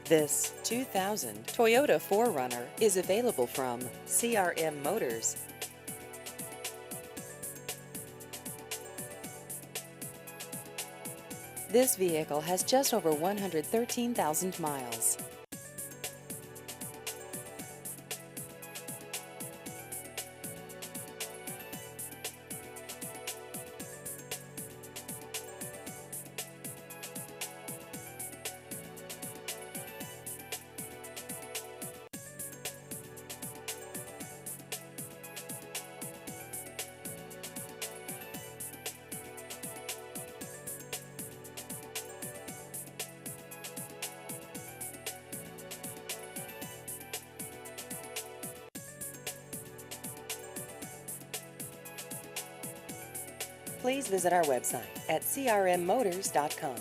This 2000 Toyota 4Runner is available from CRM Motors. This vehicle has just over 113,000 miles. Please visit our website at crmmotors.com.